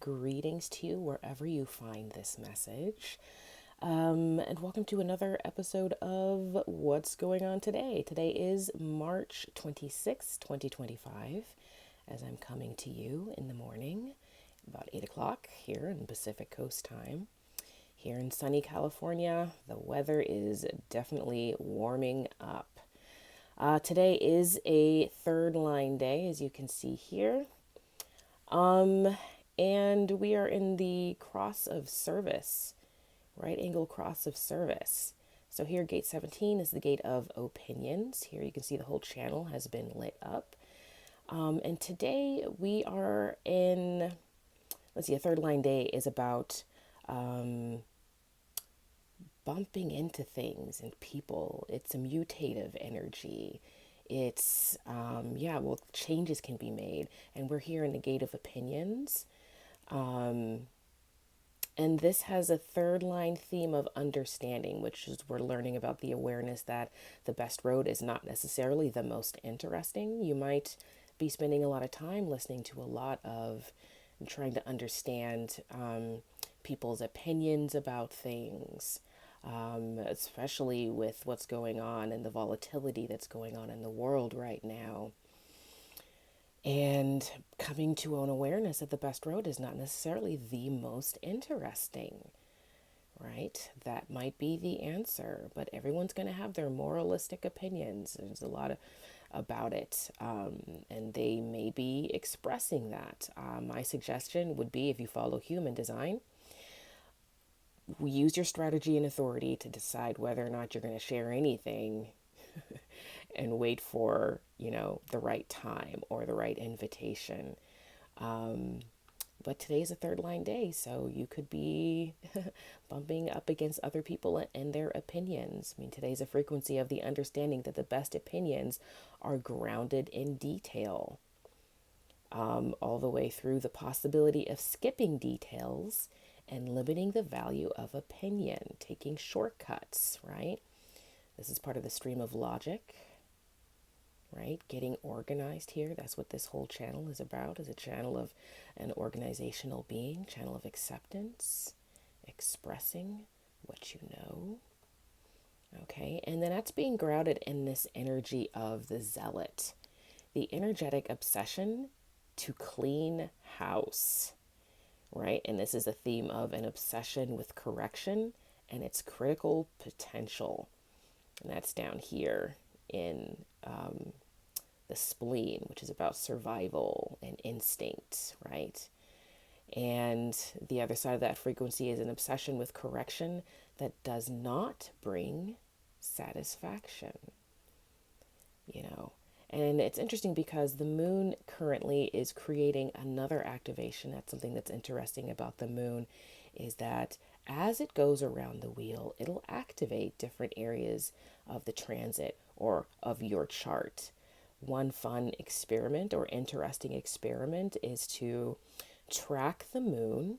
greetings to you wherever you find this message. And welcome to another episode of What's Going On Today. Today is March 26th, 2025, as I'm coming to you in the morning, about 8 o'clock here in Pacific Coast time. Here in sunny California, the weather is definitely warming up. Today is a third line day, as you can see here. And we are in the cross of service, right angle cross of service. So here, gate 17 is the gate of opinions. Here you can see the whole channel has been lit up. And today we are in, a third line day is about bumping into things and people. It's a mutative energy. It's, changes can be made. And we're here in the gate of opinions. And this has a third line theme of understanding, which is we're learning about the awareness that the best road is not necessarily the most interesting. You might be spending a lot of time listening to a lot of trying to understand people's opinions about things, especially with what's going on and the volatility that's going on in the world right now. And coming to an awareness that the best road is not necessarily the most interesting, right? That might be the answer, but everyone's going to have their moralistic opinions. There's a lot about it, and they may be expressing that. My suggestion would be, if you follow human design, use your strategy and authority to decide whether or not you're going to share anything and wait for, the right time or the right invitation. But today's a third line day, so you could be bumping up against other people and their opinions. I mean, today's a frequency of the understanding that the best opinions are grounded in detail, all the way through the possibility of skipping details and limiting the value of opinion, taking shortcuts, right? This is part of the stream of logic, right? Getting organized here. That's what this whole channel is about, is a channel of an organizational being, channel of acceptance, expressing what you know. Okay, and then that's being grounded in this energy of the zealot, the energetic obsession to clean house, right? And this is a theme of an obsession with correction and its critical potential. And that's down here in the spleen, which is about survival and instinct, right? And the other side of that frequency is an obsession with correction that does not bring satisfaction, And it's interesting because the moon currently is creating another activation. That's something that's interesting about the moon, is that as it goes around the wheel, it'll activate different areas of the transit or of your chart. One fun experiment or interesting experiment is to track the moon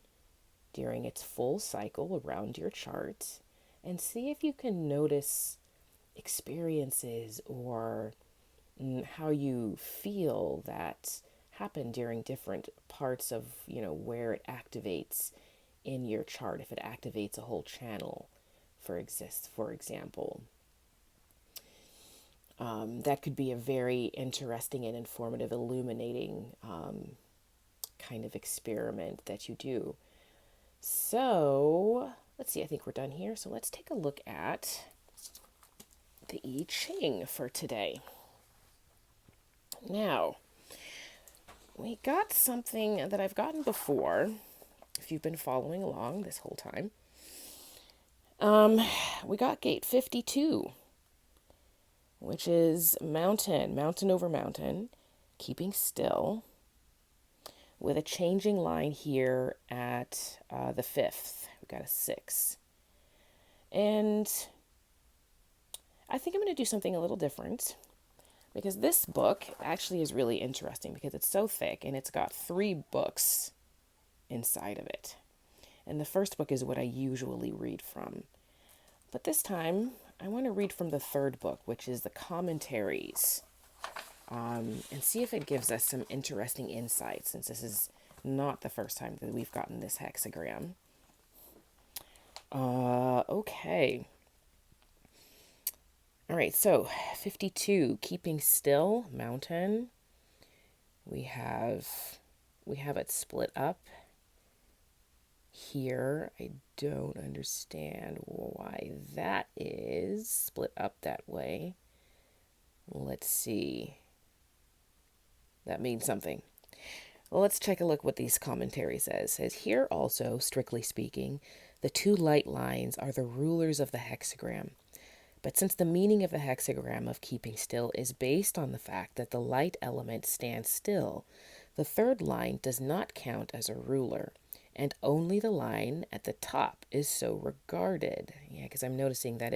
during its full cycle around your chart and see if you can notice experiences or how you feel that happen during different parts of, where it activates in your chart. If it activates a whole channel, for example. That could be a very interesting and informative, illuminating kind of experiment that you do. So, let's see, I think we're done here. So let's take a look at the I Ching for today. Now, we got something that I've gotten before, if you've been following along this whole time. We got gate 52. Which is mountain over mountain, keeping still, with a changing line here at the 5th. We've got a 6. And I think I'm going to do something a little different, because this book actually is really interesting because it's so thick and it's got 3 books inside of it. And the first book is what I usually read from. But this time, I want to read from the 3rd book, which is the commentaries, and see if it gives us some interesting insights, since this is not the first time that we've gotten this hexagram. Okay. All right, so 52, keeping still, mountain. We have it split up here. I don't understand why that is split up that way. Let's see. That means something. Well, let's take a look what these commentary says. It says here also, strictly speaking, the two light lines are the rulers of the hexagram. But since the meaning of the hexagram of keeping still is based on the fact that the light element stands still, the third line does not count as a ruler, and only the line at the top is so regarded. Yeah, because I'm noticing that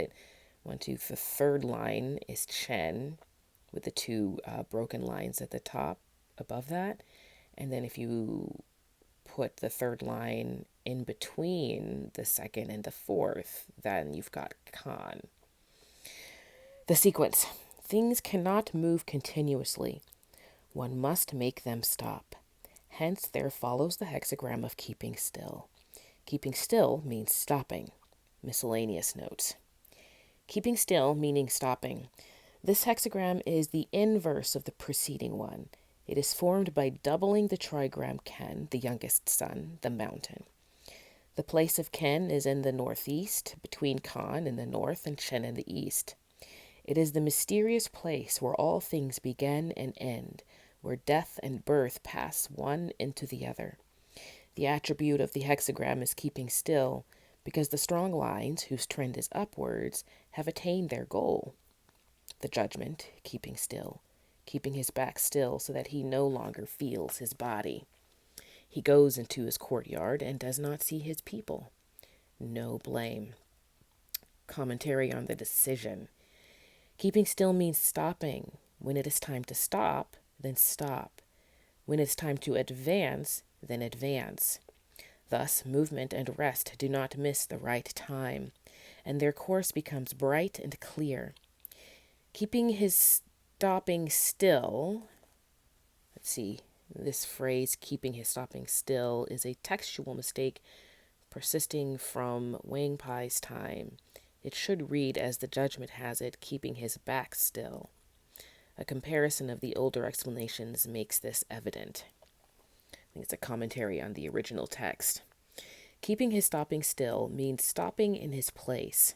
the third line is Chen, with the two broken lines at the top above that. And then if you put the third line in between the second and the fourth, then you've got Kan. The sequence. Things cannot move continuously. One must make them stop. Hence, there follows the hexagram of keeping still. Keeping still means stopping. Miscellaneous notes. Keeping still meaning stopping. This hexagram is the inverse of the preceding one. It is formed by doubling the trigram Ken, the youngest son, the mountain. The place of Ken is in the northeast, between Kan in the north and Chen in the east. It is the mysterious place where all things begin and end, where death and birth pass one into the other. The attribute of the hexagram is keeping still, because the strong lines, whose trend is upwards, have attained their goal. The judgment, keeping still, keeping his back still so that he no longer feels his body. He goes into his courtyard and does not see his people. No blame. Commentary on the decision. Keeping still means stopping. When it is time to stop, then stop. When it's time to advance, then advance. Thus, movement and rest do not miss the right time, and their course becomes bright and clear. Keeping his stopping still, let's see, this phrase, keeping his stopping still, is a textual mistake persisting from Wang Pai's time. It should read as the judgment has it, keeping his back still. A comparison of the older explanations makes this evident. I think it's a commentary on the original text. Keeping his stopping still means stopping in his place.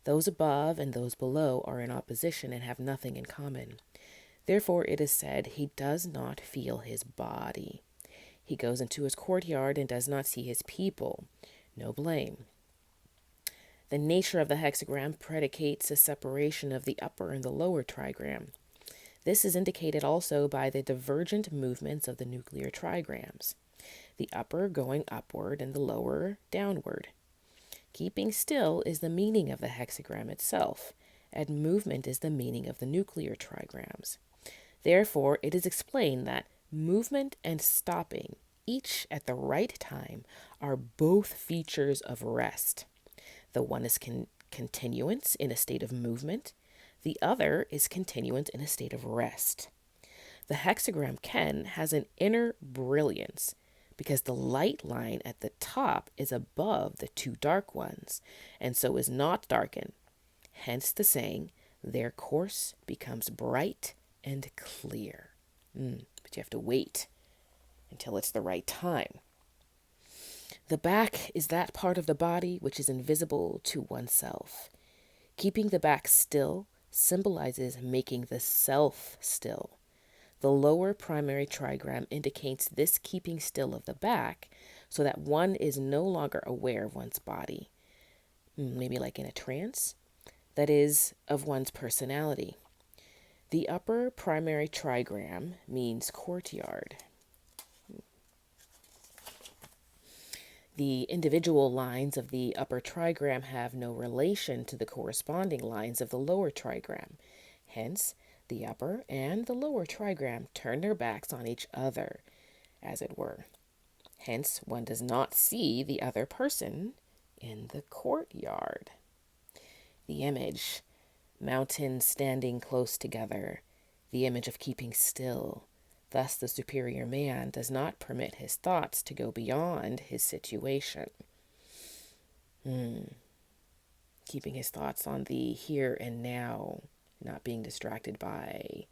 Those above and those below are in opposition and have nothing in common. Therefore, it is said, he does not feel his body. He goes into his courtyard and does not see his people. No blame. The nature of the hexagram predicates a separation of the upper and the lower trigram. This is indicated also by the divergent movements of the nuclear trigrams, the upper going upward and the lower downward. Keeping still is the meaning of the hexagram itself, and movement is the meaning of the nuclear trigrams. Therefore, it is explained that movement and stopping, each at the right time, are both features of rest. The one is continuance in a state of movement. The other is continuance in a state of rest. The hexagram Ken has an inner brilliance because the light line at the top is above the two dark ones, and so is not darkened. Hence the saying, their course becomes bright and clear. But you have to wait until it's the right time. The back is that part of the body which is invisible to oneself. Keeping the back still symbolizes making the self still. The lower primary trigram indicates this keeping still of the back so that one is no longer aware of one's body, maybe like in a trance, that is, of one's personality. The upper primary trigram means courtyard. The individual lines of the upper trigram have no relation to the corresponding lines of the lower trigram. Hence, the upper and the lower trigram turn their backs on each other, as it were. Hence, one does not see the other person in the courtyard. The image, mountains standing close together, the image of keeping still, Thus, the superior man does not permit his thoughts to go beyond his situation. Keeping his thoughts on the here and now, not being distracted by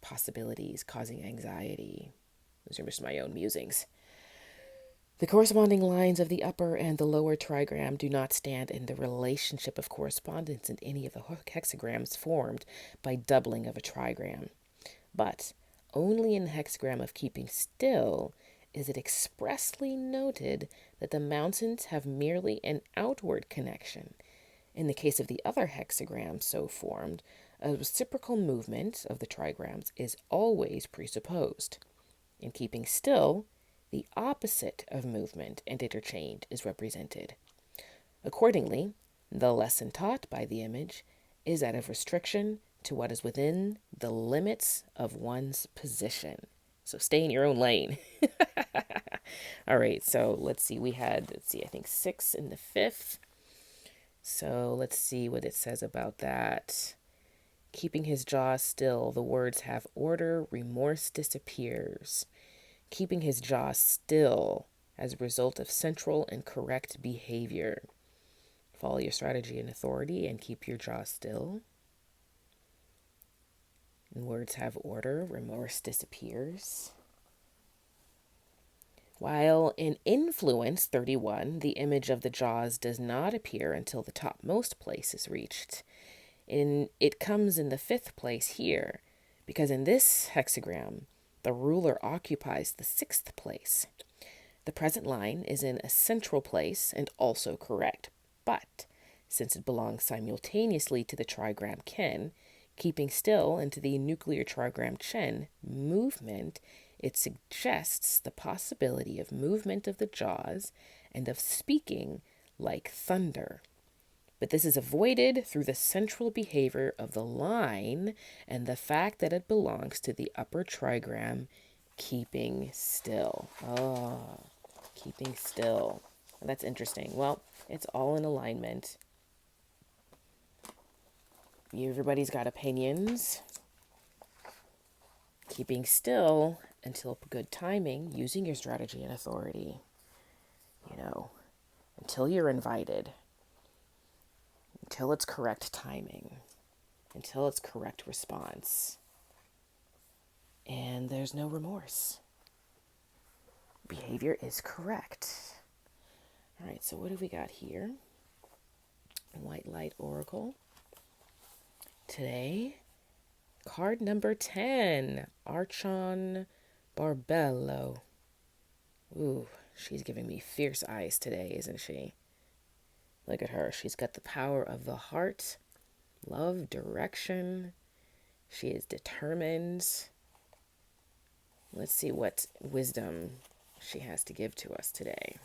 possibilities causing anxiety. Those are just my own musings. The corresponding lines of the upper and the lower trigram do not stand in the relationship of correspondence in any of the hexagrams formed by doubling of a trigram. But only in the hexagram of keeping still is it expressly noted that the mountains have merely an outward connection. In the case of the other hexagram so formed, a reciprocal movement of the trigrams is always presupposed. In keeping still, the opposite of movement and interchange is represented. Accordingly, the lesson taught by the image is that of restriction to what is within the limits of one's position. So stay in your own lane. All right, so let's see. I think 6 in the 5th. So let's see what it says about that. Keeping his jaw still, the words have order, remorse disappears. Keeping his jaw still as a result of central and correct behavior. Follow your strategy and authority and keep your jaw still. And words have order, remorse disappears. While in influence 31, the image of the jaws does not appear until the topmost place is reached. It comes in the 5th place here, because in this hexagram, the ruler occupies the 6th place. The present line is in a central place and also correct, but since it belongs simultaneously to the trigram Ken, keeping still, and to the nuclear trigram Chen movement, it suggests the possibility of movement of the jaws and of speaking like thunder. But this is avoided through the central behavior of the line and the fact that it belongs to the upper trigram, keeping still. Oh, keeping still. That's interesting. Well, it's all in alignment. Everybody's got opinions. Keeping still until good timing, using your strategy and authority. Until you're invited. Until it's correct timing. Until it's correct response. And there's no remorse. Behavior is correct. All right, so what have we got here? White Light Oracle. Today, card number 10, Archon Barbello. Ooh, she's giving me fierce eyes today, isn't she? Look at her. She's got the power of the heart, love, direction. She is determined. Let's see what wisdom she has to give to us today.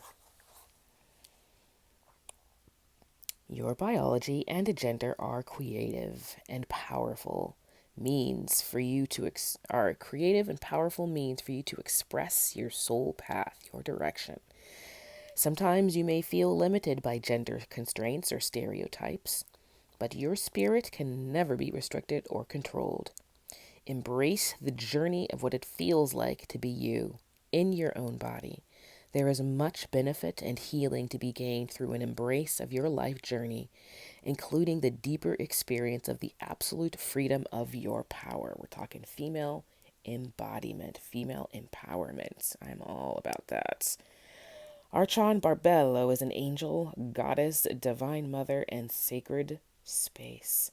Your biology and gender are creative and powerful means for you to express your soul path, your direction. Sometimes you may feel limited by gender constraints or stereotypes, but your spirit can never be restricted or controlled. Embrace the journey of what it feels like to be you in your own body. There is much benefit and healing to be gained through an embrace of your life journey, including the deeper experience of the absolute freedom of your power. We're talking female embodiment, female empowerment. I'm all about that. Archon Barbello is an angel, goddess, divine mother, and sacred space.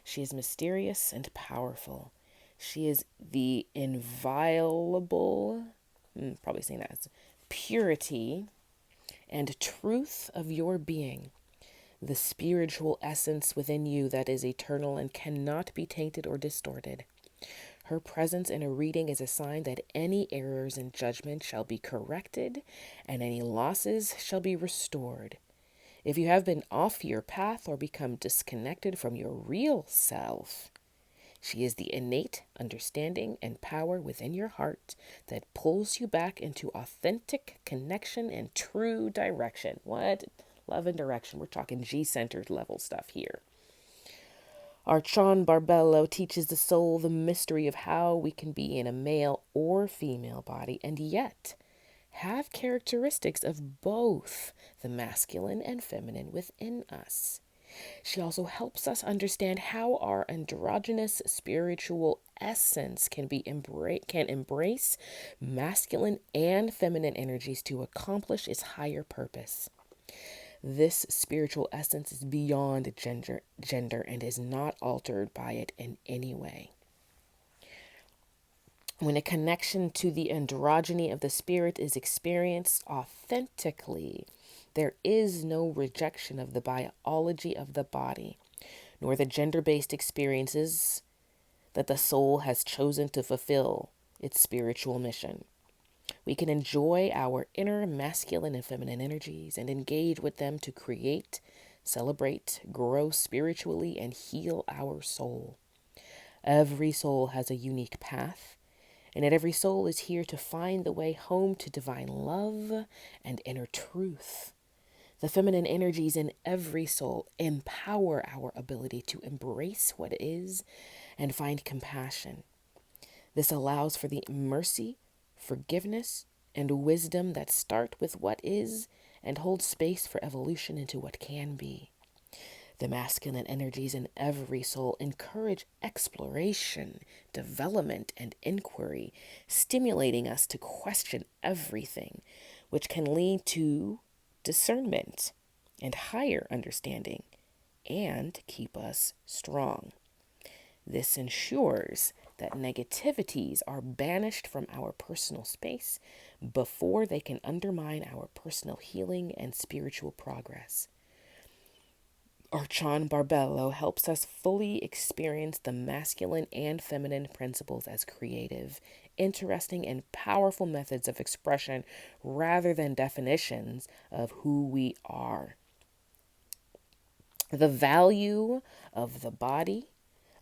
She is mysterious and powerful. She is the inviolable, probably saying that as purity and truth of your being, the spiritual essence within you that is eternal and cannot be tainted or distorted. Her presence in a reading is a sign that any errors in judgment shall be corrected and any losses shall be restored. If you have been off your path or become disconnected from your real self, she is the innate understanding and power within your heart that pulls you back into authentic connection and true direction. What? Love and direction. We're talking G-centered level stuff here. Archon Barbello teaches the soul the mystery of how we can be in a male or female body and yet have characteristics of both the masculine and feminine within us. She also helps us understand how our androgynous spiritual essence can embrace masculine and feminine energies to accomplish its higher purpose. This spiritual essence is beyond gender and is not altered by it in any way. When a connection to the androgyny of the spirit is experienced authentically, there is no rejection of the biology of the body, nor the gender-based experiences that the soul has chosen to fulfill its spiritual mission. We can enjoy our inner masculine and feminine energies and engage with them to create, celebrate, grow spiritually, and heal our soul. Every soul has a unique path, and every soul is here to find the way home to divine love and inner truth. The feminine energies in every soul empower our ability to embrace what is and find compassion. This allows for the mercy, forgiveness, and wisdom that start with what is and hold space for evolution into what can be. The masculine energies in every soul encourage exploration, development, and inquiry, stimulating us to question everything, which can lead to discernment and higher understanding and keep us strong. This ensures that negativities are banished from our personal space before they can undermine our personal healing and spiritual progress. Archon Barbello helps us fully experience the masculine and feminine principles as creative, interesting, and powerful methods of expression rather than definitions of who we are. The value of the body,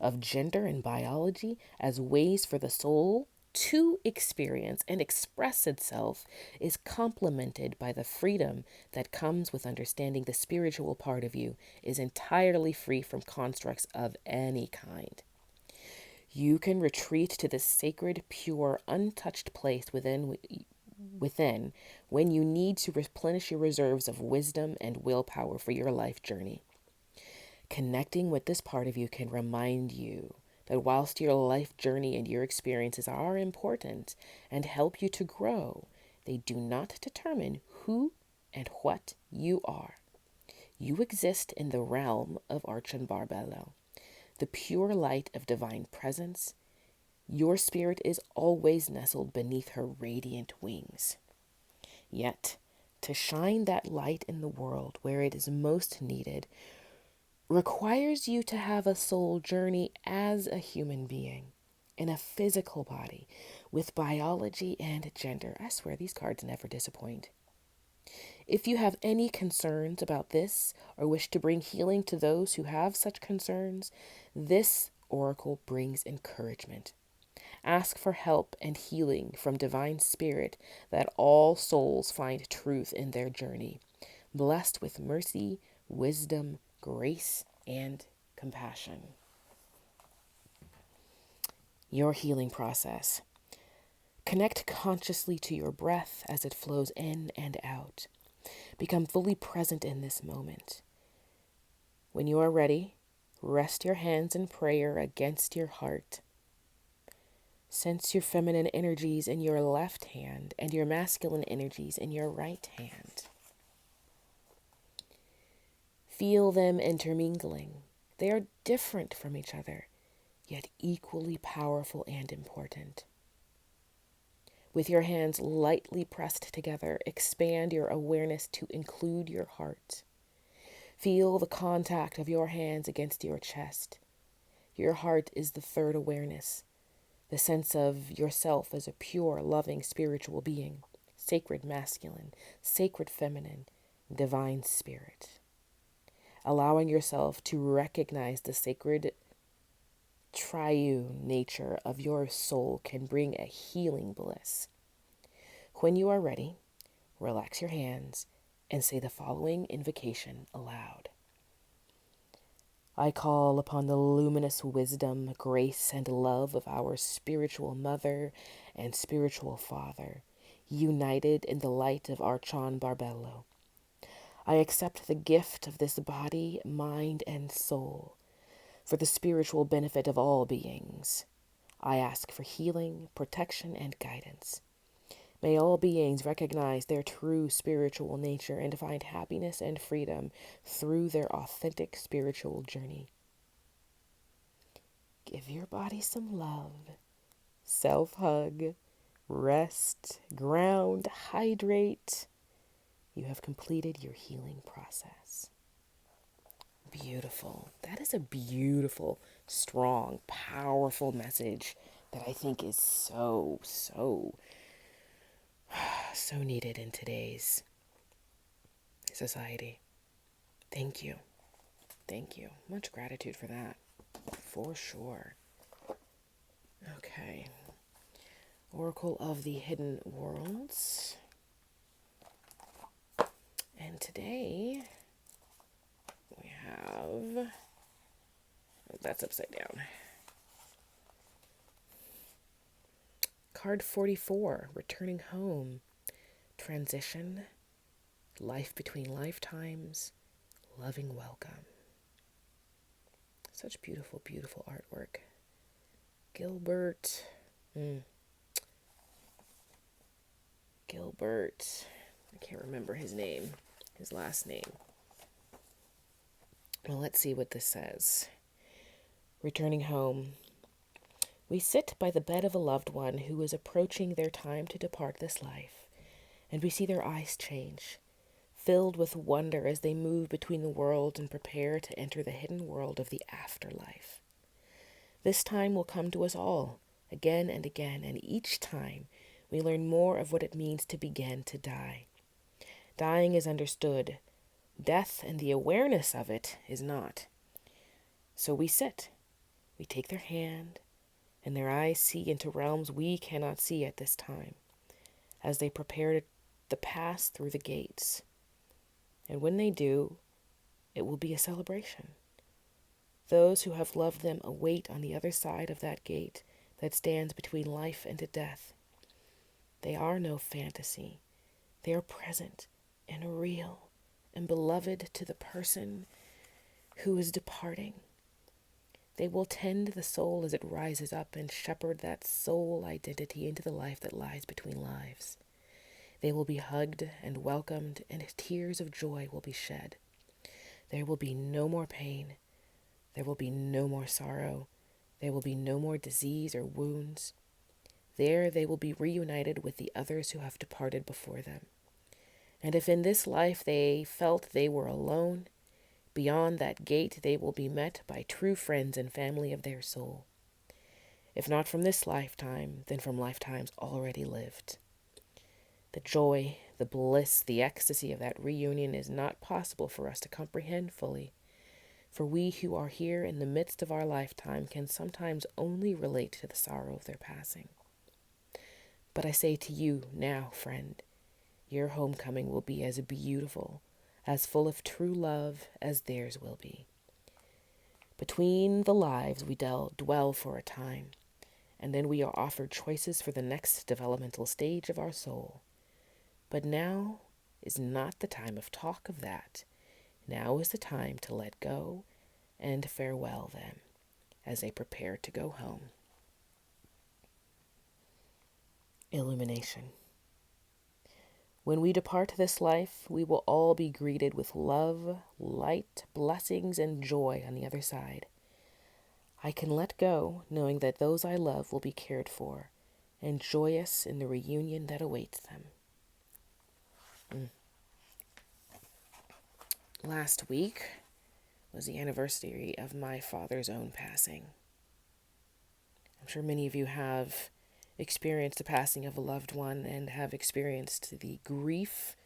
of gender and biology as ways for the soul to experience and express itself is complemented by the freedom that comes with understanding the spiritual part of you is entirely free from constructs of any kind. You can retreat to the sacred, pure, untouched place within when you need to replenish your reserves of wisdom and willpower for your life journey. Connecting with this part of you can remind you that whilst your life journey and your experiences are important and help you to grow, they do not determine who and what you are. You exist in the realm of Archon Barbello, the pure light of divine presence. Your spirit is always nestled beneath her radiant wings. Yet, to shine that light in the world where it is most needed requires you to have a soul journey as a human being in a physical body with biology and gender. I swear these cards never disappoint. If you have any concerns about this or wish to bring healing to those who have such concerns, this oracle brings encouragement. Ask for help and healing from divine spirit that all souls find truth in their journey, blessed with mercy, wisdom, grace, and compassion. Your healing process. Connect consciously to your breath as it flows in and out. Become fully present in this moment. When you are ready, rest your hands in prayer against your heart. Sense your feminine energies in your left hand and your masculine energies in your right hand. Feel them intermingling. They are different from each other, yet equally powerful and important. With your hands lightly pressed together, expand your awareness to include your heart. Feel the contact of your hands against your chest. Your heart is the third awareness, the sense of yourself as a pure, loving, spiritual being, sacred masculine, sacred feminine, divine spirit. Allowing yourself to recognize the sacred triune nature of your soul can bring a healing bliss. When you are ready, relax your hands and say the following invocation aloud. I call upon the luminous wisdom, grace, and love of our spiritual mother and spiritual father, united in the light of Archon Barbello. I accept the gift of this body, mind, and soul for the spiritual benefit of all beings. I ask for healing, protection, and guidance. May all beings recognize their true spiritual nature and find happiness and freedom through their authentic spiritual journey. Give your body some love, self-hug, rest, ground, hydrate. You have completed your healing process. Beautiful. That is a beautiful, strong, powerful message that I think is so needed in today's society. Thank you. Thank you. Much gratitude for that. For sure. Okay. Oracle of the Hidden Worlds. And today we have... Oh, that's upside down. Card 44, Returning Home. Transition. Life between lifetimes. Loving welcome. Such beautiful, beautiful artwork. Gilbert. Gilbert. I can't remember his name. His last name. Well, let's see what this says. Returning home. We sit by the bed of a loved one who is approaching their time to depart this life, and we see their eyes change, filled with wonder as they move between the worlds and prepare to enter the hidden world of the afterlife. This time will come to us all, again and again, and each time we learn more of what it means to begin to die. Dying is understood. Death and the awareness of it is not. So we sit. We take their hand, and their eyes see into realms we cannot see at this time, as they prepare to pass through the gates. And when they do, it will be a celebration. Those who have loved them await on the other side of that gate that stands between life and death. They are no fantasy. They are present and real and beloved to the person who is departing. They will tend the soul as it rises up and shepherd that soul identity into the life that lies between lives. They will be hugged and welcomed, and tears of joy will be shed. There will be no more pain. There will be no more sorrow. There will be no more disease or wounds. There they will be reunited with the others who have departed before them. And if in this life they felt they were alone, beyond that gate they will be met by true friends and family of their soul. If not from this lifetime, then from lifetimes already lived. The joy, the bliss, the ecstasy of that reunion is not possible for us to comprehend fully, for we who are here in the midst of our lifetime can sometimes only relate to the sorrow of their passing. But I say to you now, friend, your homecoming will be as beautiful, as full of true love as theirs will be. Between the lives we dwell for a time, and then we are offered choices for the next developmental stage of our soul. But now is not the time of talk of that. Now is the time to let go and farewell them as they prepare to go home. Illumination. When we depart this life, we will all be greeted with love, light, blessings, and joy on the other side. I can let go, knowing that those I love will be cared for, and joyous in the reunion that awaits them. Last week was the anniversary of my father's own passing. I'm sure many of you have experienced the passing of a loved one and have experienced the grief,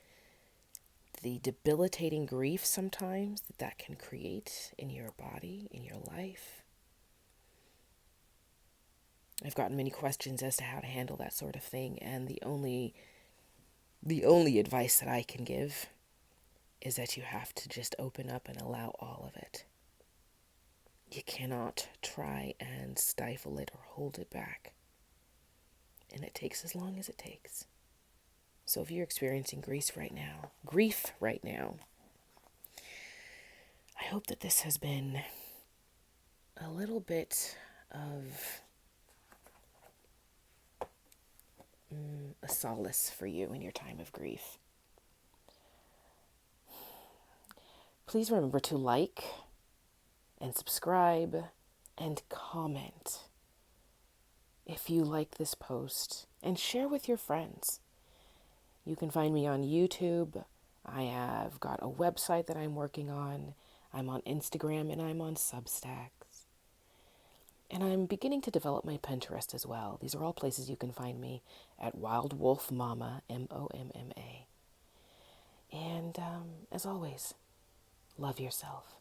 the debilitating grief sometimes that can create in your body, in your life. I've gotten many questions as to how to handle that sort of thing, and the only advice that I can give is that you have to just open up and allow all of it. You cannot try and stifle it or hold it back. And it takes as long as it takes. So if you're experiencing grief right now, I hope that this has been a little bit of a solace for you in your time of grief. Please remember to like and subscribe and comment if you like this post, and share with your friends. You can find me on YouTube. I have got a website that I'm working on. I'm on Instagram and I'm on Substacks. And I'm beginning to develop my Pinterest as well. These are all places you can find me at Wild Wolf Mama, Momma. And as always, love yourself.